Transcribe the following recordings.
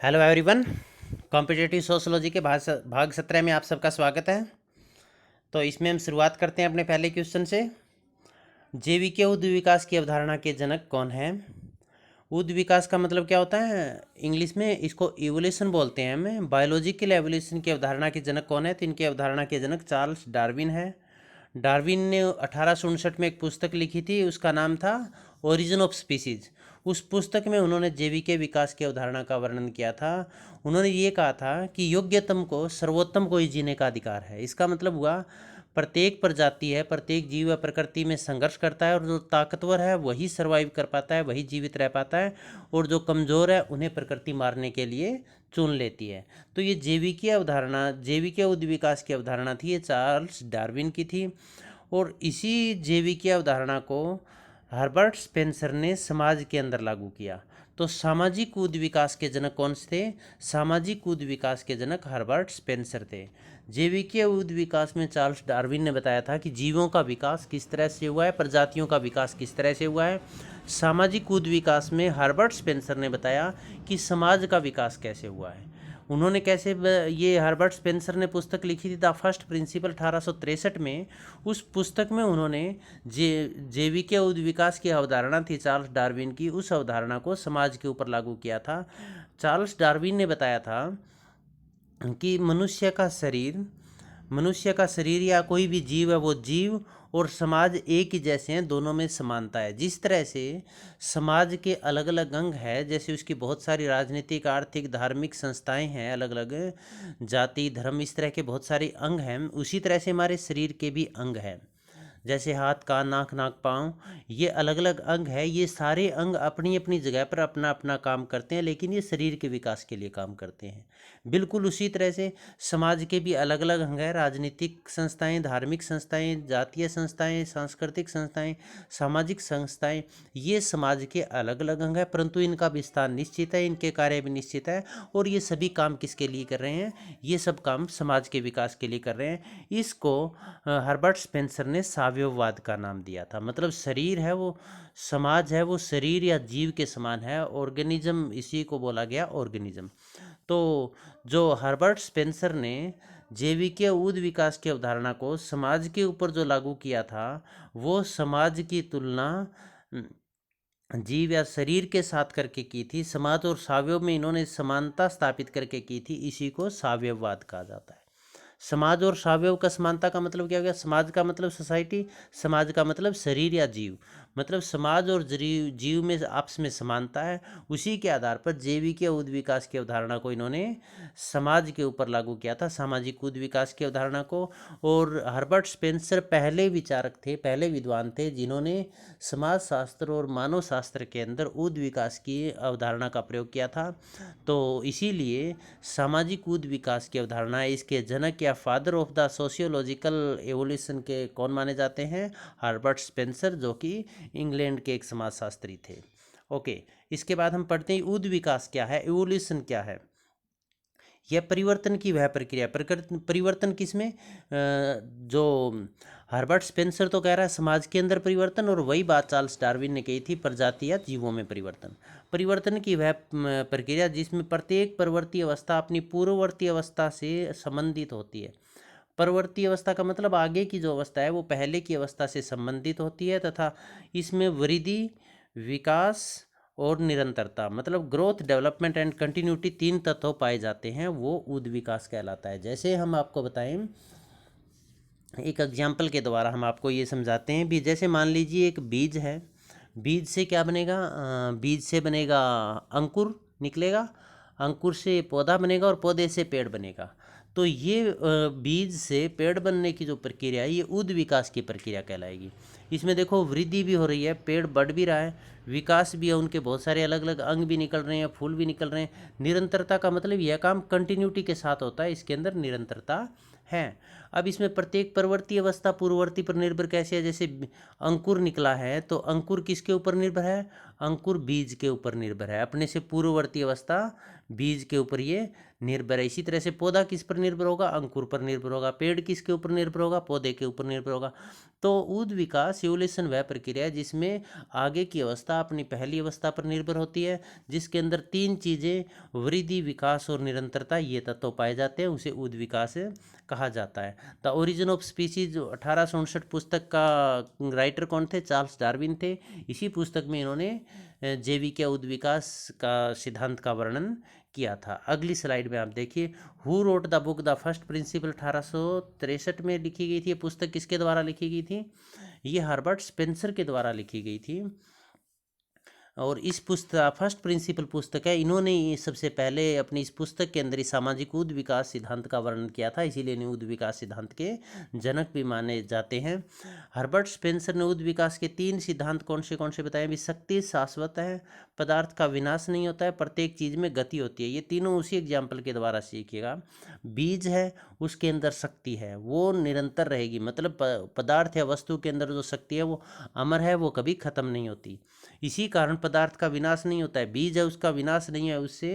Hello everyone. Competitive sociology के भाग 17 में आप सबका स्वागत है। तो इसमें हम शुरुआत करते हैं अपने पहले क्वेश्चन से। जैविक उद्द विकास की अवधारणा के जनक कौन है? उद्द विकास का मतलब क्या होता है? इंग्लिश में इसको इवोल्यूशन बोलते हैं। हमें बायोलॉजिकल एवोल्यूशन की अवधारणा के जनक कौन है? तो इनकी अवधारणा के जनक चार्ल्स डार्विन है। डार्विन ने 1859 में एक पुस्तक लिखी थी, उसका नाम था ओरिजिन ऑफ स्पीसीज। उस पुस्तक में उन्होंने जैविक विकास की अवधारणा का वर्णन किया था। उन्होंने ये कहा था कि योग्यतम को सर्वोत्तम को ही जीने का अधिकार है। इसका मतलब हुआ प्रत्येक प्रजाति है, प्रत्येक जीव व प्रकृति में संघर्ष करता है और जो ताकतवर है वही सर्वाइव कर पाता है, वही जीवित रह पाता है, और जो कमज़ोर है उन्हें प्रकृति मारने के लिए चुन लेती है। तो ये जैविक अवधारणा, जैविक उद्द विकास की अवधारणा थी, ये चार्ल्स डार्विन की थी। और इसी जैविक अवधारणा को हर्बर्ट स्पेंसर ने समाज के अंदर लागू किया। तो सामाजिक उद्द विकास के जनक कौन से थे? सामाजिक उद्द विकास के जनक हर्बर्ट स्पेंसर थे। जैविक उद्द विकास में चार्ल्स डार्विन ने बताया था कि जीवों का विकास किस तरह से हुआ है, प्रजातियों का विकास किस तरह से हुआ है। सामाजिक उद्द विकास में हर्बर्ट स्पेंसर ने बताया कि समाज का विकास कैसे हुआ है। उन्होंने कैसे ये हर्बर्ट स्पेंसर ने पुस्तक लिखी थी द फर्स्ट प्रिंसिपल 1863 में। उस पुस्तक में उन्होंने जैविक उद्द विकास की अवधारणा थी चार्ल्स डार्विन की, उस अवधारणा को समाज के ऊपर लागू किया था। चार्ल्स डार्विन ने बताया था कि मनुष्य का शरीर या कोई भी जीव है, वो जीव और समाज एक ही जैसे हैं, दोनों में समानता है। जिस तरह से समाज के अलग अलग अंग है, जैसे उसकी बहुत सारी राजनीतिक, आर्थिक, धार्मिक संस्थाएं हैं, अलग अलग जाति, धर्म, इस तरह के बहुत सारे अंग हैं, उसी तरह से हमारे शरीर के भी अंग हैं। जैसे हाथ, कान, नाक, पाँव, ये अलग अलग अंग है। ये सारे अंग अपनी अपनी जगह पर अपना अपना काम करते हैं, लेकिन ये शरीर के विकास के लिए काम करते हैं। बिल्कुल उसी तरह से समाज के भी अलग अलग अंग हैं। राजनीतिक संस्थाएं, धार्मिक संस्थाएं, जातीय संस्थाएं, सांस्कृतिक संस्थाएं, सामाजिक संस्थाएं, ये समाज के अलग अलग अंग हैं, परंतु इनका विस्तार निश्चित है, इनके कार्य भी निश्चित है, और ये सभी काम किसके लिए कर रहे हैं? ये सब काम समाज के विकास के लिए कर रहे हैं। इसको हर्बर्ट स्पेंसर ने साम्यवाद का नाम दिया था। मतलब शरीर है वो, समाज है वो शरीर या जीव के समान है, ऑर्गेनिज्म, इसी को बोला गया ऑर्गेनिज्म। तो जो हर्बर्ट स्पेंसर ने जैविक उद्द विकास की अवधारणा को समाज के ऊपर जो लागू किया था, वो समाज की तुलना जीव या शरीर के साथ करके की थी। समाज और सावयव में इन्होंने समानता स्थापित करके की थी। इसी को साम्यवाद कहा जाता है। समाज और सावयव का समानता का मतलब क्या हो गया? समाज का मतलब सोसाइटी, समाज का मतलब शरीर या जीव, मतलब समाज और जीव में आपस में समानता है। उसी के आधार पर जैविक उद्द विकास की अवधारणा को इन्होंने समाज के ऊपर लागू किया था, सामाजिक उद्द विकास की अवधारणा को। और हर्बर्ट स्पेंसर पहले विचारक थे, पहले विद्वान थे, जिन्होंने समाज शास्त्र और मानव शास्त्र के अंदर उद्द विकास की अवधारणा का प्रयोग किया था। तो इसीलिए सामाजिक उद्द विकास की अवधारणा, इसके जनक या father of the sociological evolution के कौन माने जाते हैं? हर्बर्ट स्पेंसर, जो कि इंग्लैंड के एक समाजशास्त्री थे। ओके, इसके बाद हम पढ़ते हैं उद्द विकास क्या है, एवोल्यूशन क्या है। यह परिवर्तन की वह प्रक्रिया, परिवर्तन किसमें? जो हर्बर्ट स्पेंसर तो कह रहा है समाज के अंदर परिवर्तन, और वही बात चार्ल्स डार्विन ने कही थी प्रजाति या जीवों में परिवर्तन। परिवर्तन की वह प्रक्रिया जिसमें प्रत्येक परवर्ती अवस्था अपनी पूर्ववर्ती अवस्था से संबंधित होती है। परवर्ती अवस्था का मतलब आगे की जो अवस्था है वो पहले की अवस्था से संबंधित होती है, तथा इसमें वृद्धि, विकास और निरंतरता, मतलब ग्रोथ, डेवलपमेंट एंड कंटिन्यूटी, तीन तत्व पाए जाते हैं, वो उद्द विकास कहलाता है। जैसे हम आपको बताएं, एक एग्जाम्पल के द्वारा हम आपको ये समझाते हैं भी। जैसे मान लीजिए एक बीज है, बीज से क्या बनेगा? बीज से बनेगा अंकुर निकलेगा, अंकुर से पौधा बनेगा, और पौधे से पेड़ बनेगा। तो ये बीज से पेड़ बनने की जो प्रक्रिया है, ये उद्द विकास की प्रक्रिया कहलाएगी। इसमें देखो वृद्धि भी हो रही है, पेड़ बढ़ भी रहा है, विकास भी है, उनके बहुत सारे अलग अलग अंग भी निकल रहे हैं, फूल भी निकल रहे हैं। निरंतरता का मतलब यह काम कंटिन्यूटी के साथ होता है, इसके अंदर निरंतरता है। अब इसमें प्रत्येक प्रवर्ती अवस्था पूर्ववर्ती पर निर्भर कैसे है, जैसे अंकुर निकला है तो अंकुर किसके ऊपर निर्भर है, अंकुर बीज के ऊपर निर्भर है, अपने से पूर्ववर्ती अवस्था बीज के ऊपर ये निर्भर है। इसी तरह से पौधा किस पर निर्भर होगा, अंकुर पर निर्भर होगा। पेड़ किसके ऊपर निर्भर होगा, पौधे के ऊपर निर्भर होगा। तो उद विकास इवोल्यूशन वह प्रक्रिया है जिसमें आगे की अवस्था अपनी पहली अवस्था पर निर्भर होती है, जिसके अंदर तीन चीज़ें वृद्धि, विकास और निरंतरता ये तत्व पाए जाते हैं, उसे उद विकास कहा जाता है। द ओरिजिन ऑफ स्पीसीज 1859 पुस्तक का राइटर कौन थे, चार्ल्स डार्विन थे। इसी पुस्तक में इन्होंने जैविक उद विकास का सिद्धांत का वर्णन किया था। अगली स्लाइड में आप देखिए, who wrote the book the first principle 1863 में लिखी गई थी। ये पुस्तक किसके द्वारा लिखी गई थी, ये हर्बर्ट स्पेंसर के द्वारा लिखी गई थी। और इस पुस्तक फर्स्ट प्रिंसिपल पुस्तक है, इन्होंने सबसे पहले अपनी इस पुस्तक के अंदर ही सामाजिक उद विकास सिद्धांत का वर्णन किया था, इसीलिए इन्हें उद विकास सिद्धांत के जनक भी माने जाते हैं। हर्बर्ट स्पेंसर ने उद विकास के तीन सिद्धांत कौन से बताए भी, शक्ति शाश्वत है, पदार्थ का विनाश नहीं होता है, प्रत्येक चीज़ में गति होती है। ये तीनों उसी एग्जाम्पल के द्वारा सीखिएगा। बीज है, उसके अंदर शक्ति है, वो निरंतर रहेगी, मतलब पदार्थ या वस्तु के अंदर जो शक्ति है वो अमर है, वो कभी खत्म नहीं होती। इसी कारण पदार्थ का विनाश नहीं होता है। बीज है, उसका विनाश नहीं है, उससे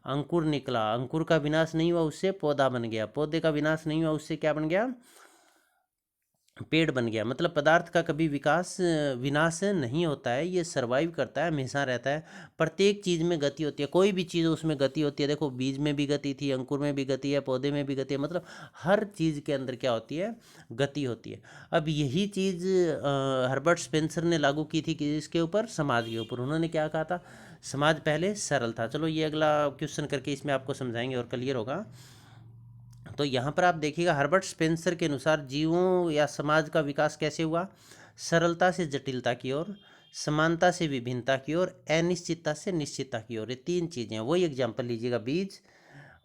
अंकुर निकला, अंकुर का विनाश नहीं हुआ, उससे पौधा बन गया, पौधे का विनाश नहीं हुआ, उससे क्या बन गया, पेड़ बन गया। मतलब पदार्थ का कभी विनाश नहीं होता है, ये सरवाइव करता है, हमेशा रहता है। प्रत्येक चीज़ में गति होती है, कोई भी चीज़ उसमें गति होती है। देखो बीज में भी गति थी, अंकुर में भी गति है, पौधे में भी गति है, मतलब हर चीज़ के अंदर क्या होती है, गति होती है। अब यही चीज़ हर्बर्ट स्पेंसर ने लागू की थी कि इसके ऊपर, समाज के ऊपर। उन्होंने क्या कहा था, समाज पहले सरल था। चलो ये अगला क्वेश्चन करके इसमें आपको समझाएंगे और क्लियर होगा। तो यहाँ पर आप देखिएगा, हर्बर्ट स्पेंसर के अनुसार जीवों या समाज का विकास कैसे हुआ, सरलता से जटिलता की ओर, समानता से विभिन्नता की ओर, अनिश्चितता से निश्चितता की ओर। ये तीन चीज़ें हैं। वही एग्जाम्पल लीजिएगा, बीज,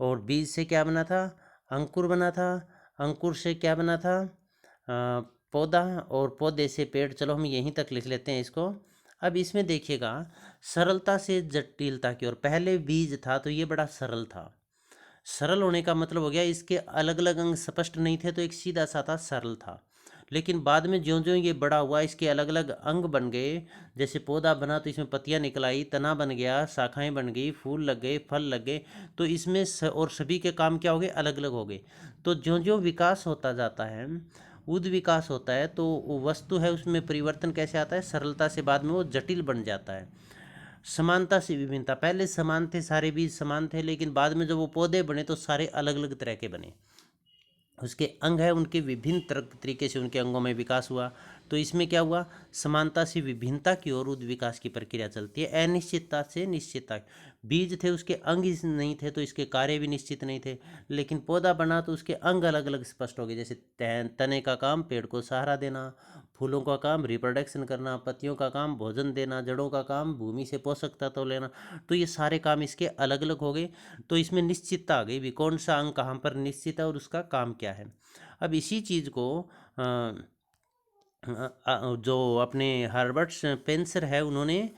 और बीज से क्या बना था, अंकुर बना था, अंकुर से क्या बना था, पौधा, और पौधे से पेड़। चलो हम यहीं तक लिख लेते हैं इसको। अब इसमें देखिएगा, सरलता से जटिलता की ओर, पहले बीज था तो ये बड़ा सरल था। सरल होने का मतलब हो गया इसके अलग अलग अंग स्पष्ट नहीं थे, तो एक सीधा सा था, सरल था। लेकिन बाद में ज्यों ज्यों ये बड़ा हुआ, इसके अलग अलग अंग बन गए। जैसे पौधा बना तो इसमें पत्तियां निकल आई, तना बन गया, शाखाएं बन गई, फूल लग गए, फल लग गए। तो इसमें और सभी के काम क्या हो गए, अलग अलग हो गए। तो ज्यों ज्यों विकास होता जाता है, उद विकास होता है, तो वो वस्तु है उसमें परिवर्तन कैसे आता है, सरलता से बाद में वो जटिल बन जाता है। समानता से विभिन्नता, पहले समान थे, सारे बीज समान थे, लेकिन बाद में जब वो पौधे बने तो सारे अलग अलग तरह के बने। उसके अंग है, उनके विभिन्न तरीके से उनके अंगों में विकास हुआ। तो इसमें क्या हुआ, समानता से विभिन्नता की ओर उद विकास की प्रक्रिया चलती है। अनिश्चितता से निश्चितता, बीज थे उसके अंग नहीं थे तो इसके कार्य भी निश्चित नहीं थे। लेकिन पौधा बना तो उसके अंग अलग अलग स्पष्ट हो गए। जैसे तने का काम पेड़ को सहारा देना, फूलों का काम रिप्रोडक्शन करना, पत्तियों का काम भोजन देना, जड़ों का काम भूमि से पोषक तत्व लेना। तो ये सारे काम इसके अलग अलग हो गए। तो इसमें निश्चितता आ गई भी, कौन सा अंग कहाँ पर निश्चित है और उसका काम क्या है। अब इसी चीज़ को जो अपने हर्बर्ट स्पेंसर है, उन्होंने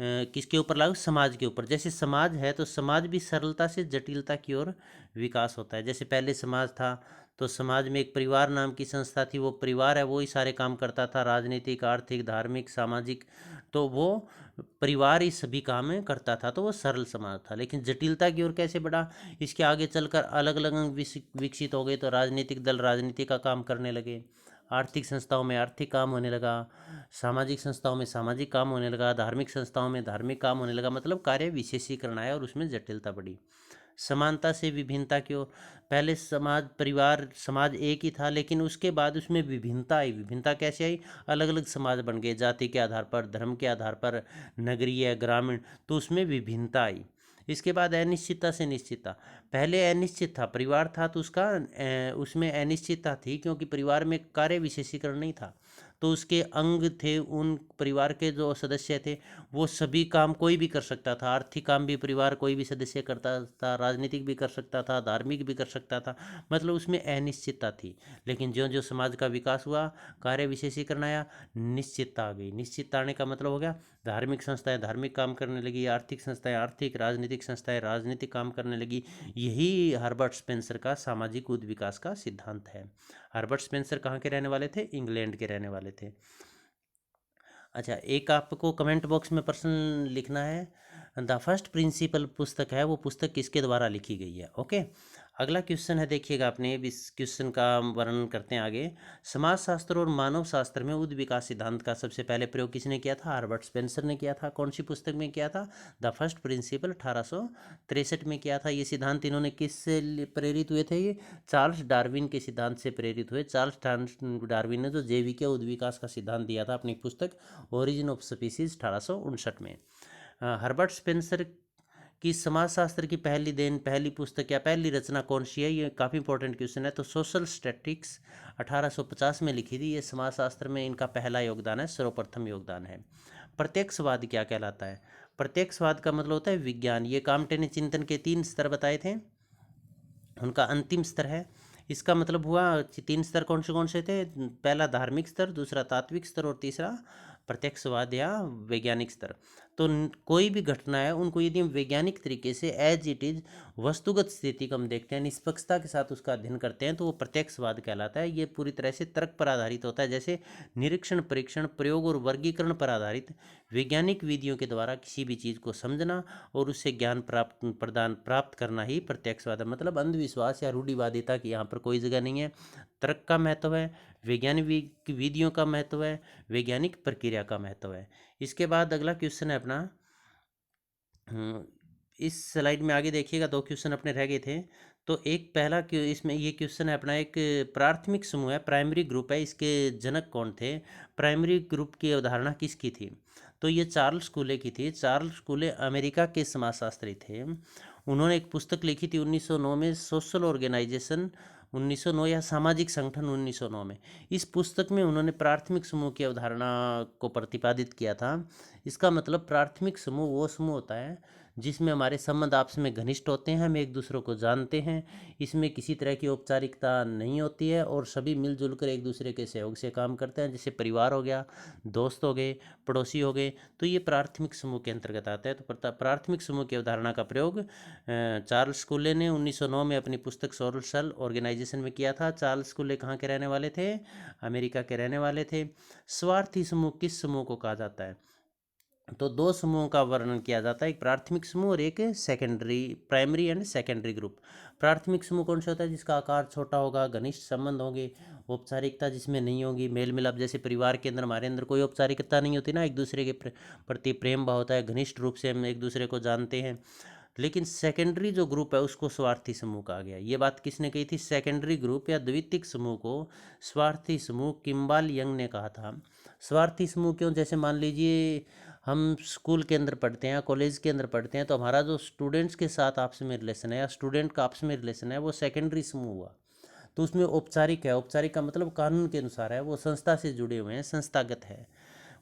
किसके ऊपर लागू, समाज के ऊपर। जैसे समाज है तो समाज भी सरलता से जटिलता की ओर विकास होता है। जैसे पहले समाज था तो समाज में एक परिवार नाम की संस्था थी, वो परिवार है वो ही सारे काम करता था, राजनीतिक, आर्थिक, धार्मिक, सामाजिक। तो वो परिवार ही सभी काम करता था, तो वो सरल समाज था। लेकिन जटिलता की ओर कैसे बढ़ा, इसके आगे चलकर अलग अलग अंग विकसित हो गए। तो राजनीतिक दल राजनीति का काम करने लगे, आर्थिक संस्थाओं में आर्थिक काम होने लगा, सामाजिक संस्थाओं में सामाजिक काम होने लगा, धार्मिक संस्थाओं में धार्मिक काम होने लगा। मतलब कार्य विशेषीकरण आया और उसमें जटिलता बढ़ी। समानता से विभिन्नता की ओर, पहले समाज परिवार समाज एक ही था, लेकिन उसके बाद उसमें विभिन्नता आई। विभिन्नता कैसे आई, अलग अलग समाज बन गए, जाति के आधार पर, धर्म के आधार पर, नगरीय, ग्रामीण। तो उसमें विभिन्नता आई। इसके बाद अनिश्चितता से निश्चितता, पहले अनिश्चित था, परिवार था तो उसका उसमें अनिश्चितता थी, क्योंकि परिवार में कार्य विशेषीकरण नहीं था। तो उसके अंग थे, उन परिवार के जो सदस्य थे वो सभी काम कोई भी कर सकता था। आर्थिक काम भी परिवार कोई भी सदस्य करता था, राजनीतिक भी कर सकता था, धार्मिक भी कर सकता था। मतलब उसमें अनिश्चितता थी। लेकिन ज्यों ज्यों समाज का विकास हुआ, कार्य विशेषीकरण आया, निश्चितता आ गई। निश्चितता आने का मतलब हो गया धार्मिक संस्थाएं धार्मिक काम करने लगी, आर्थिक संस्थाएं आर्थिक, राजनीतिक संस्थाएं राजनीतिक काम करने लगी। यही हर्बर्ट स्पेंसर का सामाजिक उद्विकास का सिद्धांत है। हर्बर्ट स्पेंसर कहाँ के रहने वाले थे? इंग्लैंड के रहने वाले थे। अच्छा, एक आपको कमेंट बॉक्स में प्रश्न लिखना है, द फर्स्ट प्रिंसिपल पुस्तक है वो पुस्तक किसके द्वारा लिखी गई है। ओके, अगला क्वेश्चन है, देखिएगा आपने इस क्वेश्चन का वर्णन करते हैं आगे। समाजशास्त्र और मानव शास्त्र में उद्विकास सिद्धांत का सबसे पहले प्रयोग किसने किया था? हर्बर्ट स्पेंसर ने किया था। कौन सी पुस्तक में किया था? द फर्स्ट प्रिंसिपल 1863 में किया था। ये सिद्धांत इन्होंने किससे प्रेरित हुए थे? ये चार्ल्स डार्विन के सिद्धांत से प्रेरित हुए। चार्ल्स डार्विन ने जो जैविक उद्विकास का सिद्धांत दिया था अपनी पुस्तक ओरिजिन ऑफ स्पीसीज 1859 में। हर्बर्ट स्पेंसर की समाजशास्त्र की पहली पुस्तक या पहली रचना कौन सी है? ये काफ़ी इंपॉर्टेंट क्वेश्चन है। तो सोशल स्टैटिक्स 1850 में लिखी थी। ये समाजशास्त्र में इनका पहला योगदान है, सर्वप्रथम योगदान है। प्रत्यक्षवाद क्या कहलाता है? प्रत्यक्षवाद का मतलब होता है विज्ञान। ये काम्टे ने चिंतन के 3 स्तर बताए थे, उनका अंतिम स्तर है। इसका मतलब हुआ 3 स्तर कौन से थे? पहला धार्मिक स्तर, दूसरा तात्विक स्तर और तीसरा प्रत्यक्षवाद या वैज्ञानिक स्तर। तो कोई भी घटना है उनको यदि हम वैज्ञानिक तरीके से एज इट इज वस्तुगत स्थिति को हम देखते हैं, निष्पक्षता के साथ उसका अध्ययन करते हैं, तो वो प्रत्यक्षवाद कहलाता है। ये पूरी तरह से तर्क पर आधारित होता है, जैसे निरीक्षण, परीक्षण, प्रयोग और वर्गीकरण पर आधारित वैज्ञानिक विधियों के द्वारा किसी भी चीज़ को समझना और उससे ज्ञान प्राप्त करना ही प्रत्यक्षवाद है। मतलब अंधविश्वास या रूढ़िवादिता की यहाँ पर कोई जगह नहीं है। तर्क का महत्व है, वैज्ञानिक विधियों का महत्व है, वैज्ञानिक प्रक्रिया का महत्व है। इसके बाद अगला क्वेश्चन है अपना, इस स्लाइड में आगे देखिएगा 2 क्वेश्चन अपने रह गए थे। तो एक पहला इसमें ये क्वेश्चन है अपना, एक प्राथमिक समूह है, प्राइमरी ग्रुप है, इसके जनक कौन थे? प्राइमरी ग्रुप की अवधारणा किसकी थी? तो ये चार्ल्स कूले की थी। चार्ल्स कूले अमेरिका के समाजशास्त्री थे। उन्होंने एक पुस्तक लिखी थी 1909 में, सोशल ऑर्गेनाइजेशन 1909 या सामाजिक संगठन 1909 में। इस पुस्तक में उन्होंने प्राथमिक समूह की अवधारणा को प्रतिपादित किया था। इसका मतलब प्राथमिक समूह वो समूह होता है जिसमें हमारे संबंध आपस में घनिष्ठ होते हैं, हम एक दूसरे को जानते हैं, इसमें किसी तरह की औपचारिकता नहीं होती है और सभी मिलजुल कर एक दूसरे के सहयोग से काम करते हैं, जैसे परिवार हो गया, दोस्त हो गए, पड़ोसी हो गए। तो ये प्राथमिक समूह के अंतर्गत आता है। तो प्राथमिक समूह की अवधारणा का प्रयोग चार्ल्स कूले ने 1909 में अपनी पुस्तक सोशल ऑर्गेनाइजेशन में किया था। चार्ल्स कूले कहाँ के रहने वाले थे? अमेरिका के रहने वाले थे। स्वार्थी समूह किस समूह को कहा जाता है? तो 2 समूहों का वर्णन किया जाता है, एक प्राथमिक समूह और एक secondary, primary and secondary group. प्राथमिक समूह कौन सा होता है? जिसका आकार छोटा होगा, घनिष्ठ संबंध होंगे, औपचारिकता जिसमें नहीं होगी, मेल मिलाप, जैसे परिवार के अंदर हमारे अंदर कोई औपचारिकता नहीं होती ना, एक दूसरे के प्रति प्रेम भाव होता है, घनिष्ठ रूप से हम एक दूसरे को जानते हैं। लेकिन सेकेंडरी जो ग्रुप है उसको स्वार्थी समूह कहा गया। ये बात किसने कही थी? सेकेंडरी ग्रुप या द्वितीयक समूह को स्वार्थी समूह किम्बाल यंग ने कहा था। स्वार्थी समूह क्यों? जैसे मान लीजिए हम स्कूल के अंदर पढ़ते हैं, कॉलेज के अंदर पढ़ते हैं, तो हमारा जो स्टूडेंट्स के साथ आपस में रिलेशन है या स्टूडेंट का आपस में रिलेशन है वो सेकेंडरी समूह हुआ। तो उसमें औपचारिक है, औपचारिक का मतलब कानून के अनुसार है, वो संस्था से जुड़े हुए हैं, संस्थागत है,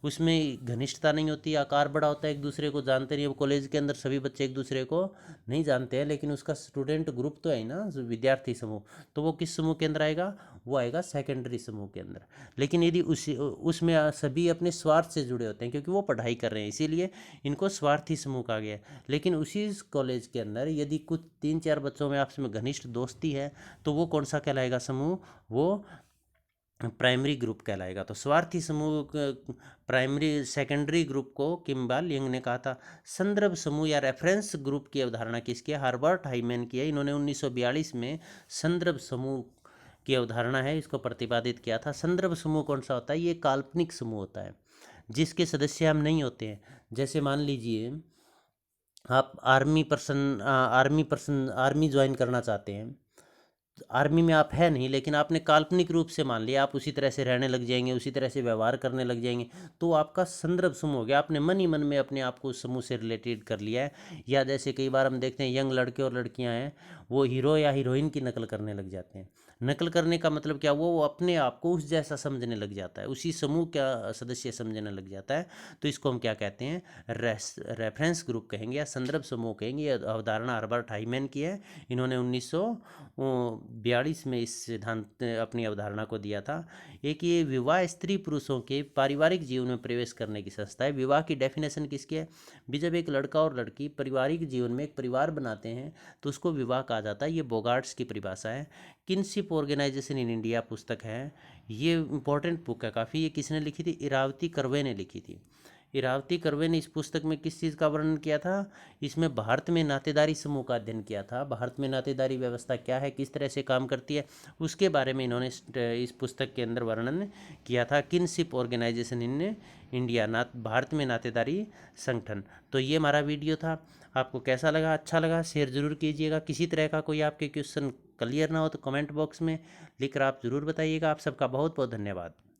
उसमें घनिष्ठता नहीं होती, आकार बड़ा होता है, एक दूसरे को जानते नहीं। अब कॉलेज के अंदर सभी बच्चे एक दूसरे को नहीं जानते हैं, लेकिन उसका स्टूडेंट ग्रुप तो है ना, विद्यार्थी समूह, तो वो किस समूह के अंदर आएगा? वो आएगा सेकेंडरी समूह के अंदर। लेकिन यदि उसमें सभी अपने स्वार्थ से जुड़े होते हैं, क्योंकि वो पढ़ाई कर रहे हैं, इसीलिए इनको स्वार्थी समूह कहा गया है। लेकिन उसी कॉलेज के अंदर यदि कुछ 3-4 बच्चों में आपस में घनिष्ठ दोस्ती है, तो वो कौन सा कहलाएगा समूह? वो प्राइमरी ग्रुप कहलाएगा। तो स्वार्थी समूह प्राइमरी सेकेंडरी ग्रुप को किम्बाल यंग ने कहा था। संदर्भ समूह या रेफरेंस ग्रुप की अवधारणा किसकी है? हर्बर्ट हाइमैन की है। इन्होंने 1942 में संदर्भ समूह की अवधारणा है इसको प्रतिपादित किया था। संदर्भ समूह कौन सा होता है? ये काल्पनिक समूह होता है जिसके सदस्य हम नहीं होते हैं। जैसे मान लीजिए आप आर्मी ज्वाइन करना चाहते हैं, आर्मी में आप है नहीं, लेकिन आपने काल्पनिक रूप से मान लिया आप उसी तरह से रहने लग जाएंगे, उसी तरह से व्यवहार करने लग जाएंगे, तो आपका संदर्भ समूह हो गया। आपने मन ही मन में अपने आप को उस समूह से रिलेटेड कर लिया है। या जैसे कई बार हम देखते हैं यंग लड़के और लड़कियां हैं, वो हीरो या हीरोइन की नकल करने लग जाते हैं। नकल करने का मतलब क्या? वो अपने आप को उस जैसा समझने लग जाता है, उसी समूह का सदस्य समझने लग जाता है। तो इसको हम क्या कहते हैं? रेफरेंस ग्रुप कहेंगे या संदर्भ समूह कहेंगे। यह अवधारणा हर्बर्ट हाइमैन की है। इन्होंने 1942 में इस सिद्धांत अपनी अवधारणा को दिया था। एक ये विवाह स्त्री पुरुषों के पारिवारिक जीवन में प्रवेश करने की संस्था है। विवाह की डेफिनेशन किसकी है? भी जब एक लड़का और लड़की पारिवारिक जीवन में एक परिवार बनाते हैं तो उसको विवाह कहा जाता है। ये बोगार्ट्स की परिभाषा है। किनशिप ऑर्गेनाइजेशन इन इंडिया पुस्तक है, ये इंपॉर्टेंट बुक है काफ़ी। ये किसने लिखी थी? इरावती कर्वे ने लिखी थी। इरावती कर्वे ने इस पुस्तक में किस चीज़ का वर्णन किया था? इसमें भारत में नातेदारी समूह का अध्ययन किया था। भारत में नातेदारी व्यवस्था क्या है, किस तरह से काम करती है, उसके बारे में इन्होंने इस पुस्तक के अंदर वर्णन किया था। Kinship organization in India, Bharat में नातेदारी संगठन। तो ये हमारा वीडियो था। आपको कैसा लगा? अच्छा लगा शेयर ज़रूर कीजिएगा। किसी तरह का कोई आपके क्वेश्चन क्लियर ना हो तो कमेंट बॉक्स में लिखकर आप ज़रूर बताइएगा। आप सबका बहुत बहुत धन्यवाद।